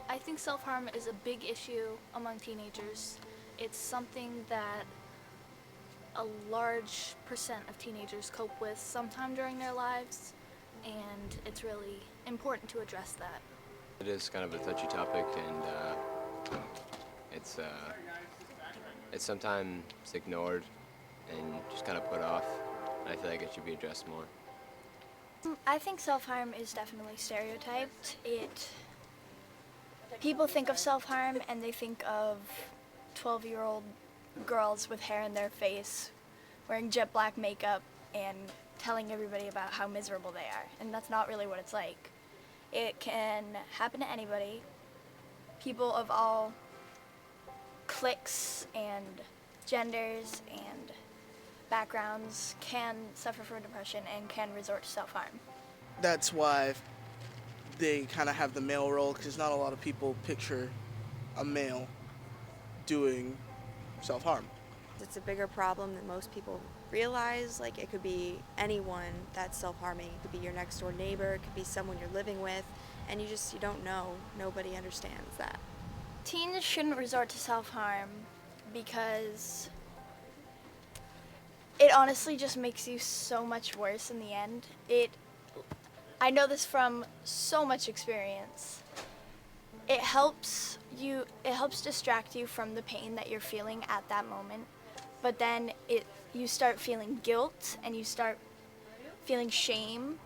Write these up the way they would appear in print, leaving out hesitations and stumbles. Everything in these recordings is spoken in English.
I think self-harm is a big issue among teenagers. It's something that a large percent of teenagers cope with sometime during their lives, and it's really important to address that. It is kind of a touchy topic, and it's sometimes ignored and just kind of put off. And I feel like it should be addressed more. I think self-harm is definitely stereotyped. People think of self-harm and they think of 12-year-old girls with hair in their face, wearing jet black makeup and telling everybody about how miserable they are. And that's not really what it's like. It can happen to anybody. People of all cliques and genders and backgrounds can suffer from depression and can resort to self-harm. That's why they kind of have the male role, because not a lot of people picture a male doing self-harm. It's a bigger problem than most people realize. Like, it could be anyone that's self-harming. It could be your next door neighbor, it could be someone you're living with, and you don't know. Nobody understands that. Teens shouldn't resort to self-harm because it honestly just makes you so much worse in the end. I know this from so much experience. It helps distract you from the pain that you're feeling at that moment, but then you start feeling guilt and you start feeling shame,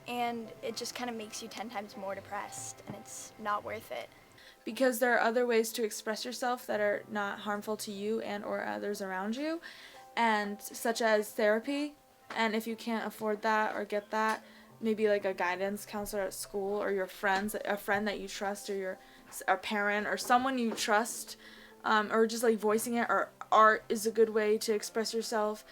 and it just kind of makes you 10 times more depressed, and it's not worth it. Because there are other ways to express yourself that are not harmful to you and or others around you, and such as therapy. And if you can't afford that or get that, maybe like a guidance counselor at school, or your friends, a friend that you trust, or a parent or someone you trust, or just like voicing it, or art is a good way to express yourself.